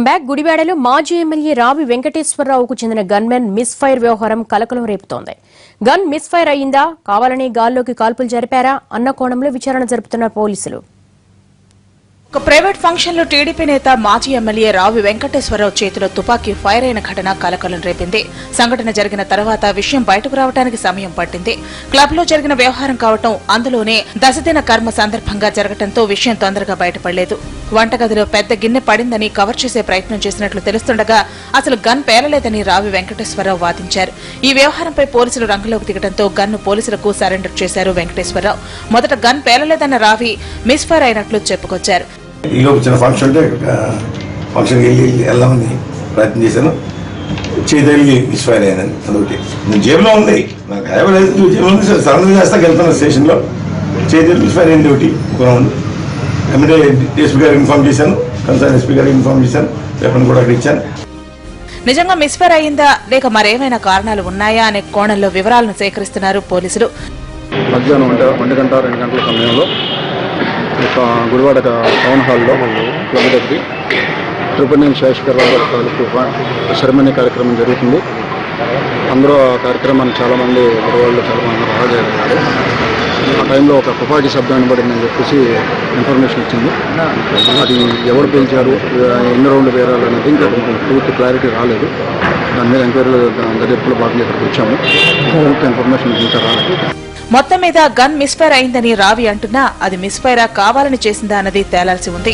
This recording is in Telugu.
బ్యాక్. గుడివాడలో మాజీ ఎమ్మెల్యే రావి వెంకటేశ్వరరావుకు చెందిన గన్మెన్ మిస్ఫైర్ వ్యవహారం కలకలం రేపుతోంది. గన్ మిస్ఫైర్ అయ్యిందా, కావాలని గాల్లోకి కాల్పులు జరిపారా అన్న కోణంలో విచారణ జరుపుతున్న పోలీసులు. ఒక ప్రైవేట్ ఫంక్షన్ లో టీడీపీ నేత మాజీ ఎమ్మెల్యే రావి వెంకటేశ్వరరావు చేతిలో తుపాకీ ఫైర్ అయిన ఘటన కలకలం రేపింది. సంఘటన జరిగిన తర్వాత విషయం బయటకు రావడానికి సమయం పట్టింది. క్లబ్ లో జరిగిన వ్యవహారం కావటం, అందులోనే దశదిన కర్మ సందర్భంగా జరగడంతో విషయం తొందరగా బయటపడలేదు. వంటగదిలో పెద్ద గిన్నె పడిందని కవర్ చేసే ప్రయత్నం చేసినట్లు తెలుస్తుండగా అసలు గన్ పేలలేదని రావి వెంకటేశ్వరరావు వాదించారు. ఈ వ్యవహారంపై పోలీసులు రంగంలోకి దిగడంతో గన్ను పోలీసులకు సరెండర్ చేశారు వెంకటేశ్వరరావు. మొదట గన్ పేలలేదన్న రావి మిస్ఫైర్ అయినట్లు చెప్పుకొచ్చారు. ఈలోపు చిన్న ఫంక్షన్కి వెళ్దామని ప్రయత్నం చేశాను. చేతికి మిస్ఫైర్ అయ్యాను. అదొకటి నేను జేబులో ఉంది, నాకు హైవలేదు, జేబులో ఉంది. సడన్గా చేస్తాక వెళ్తాను స్టేషన్లో, చేతికి మిస్ఫైర్ అయింది. ఒకటి ఎమ్మెల్యే ఎస్పీ గారికి ఇన్ఫార్మ్ చేశాను, కన్సర్న్ ఎస్పీ గారికి ఇన్ఫార్మ్ చేశాను, వెపన్ కూడా అక్కడ ఇచ్చాను. నిజంగా మిస్ఫైర్ అయ్యిందా లేక మరేమైనా కారణాలు ఉన్నాయా అనే కోణంలో వివరాలను సేకరిస్తున్నారు పోలీసులు. మధ్యాహ్నం 1 గంట 2 గంటల సమయంలో గుడివాడ టౌన్ హాల్లో క్లబ్ దగ్గర ట్రిపుల్ శేషకర్రావు తాలూకు సెరమనీ కార్యక్రమం జరుగుతుంది. అందరూ ఆ కార్యక్రమాన్ని చాలామంది గుడివాడలో చాలామంది హాజరయ్యారు. ఆ టైంలో ఒక తుపాకీ శబ్దం వినబడిందని చెప్పేసి ఇన్ఫర్మేషన్ ఇచ్చింది. అది ఎవరు పిలిచారు, ఎన్ని రౌండ్లు వేరాలు అనేది ఇంకా పూర్తి క్లారిటీ రాలేదు. దాని మీద ఎంక్వైరీలు దర్యాప్తులో భాగంగా ఇక్కడికి వచ్చాము. పూర్తి ఇన్ఫర్మేషన్ ఇంకా రాలేదు. మొత్తం మీద గన్ మిస్ఫైర్ అయిందని రావి అంటున్నా అది మిస్ఫైరా కావాలని చేసిందా అన్నది తేలాల్సి ఉంది.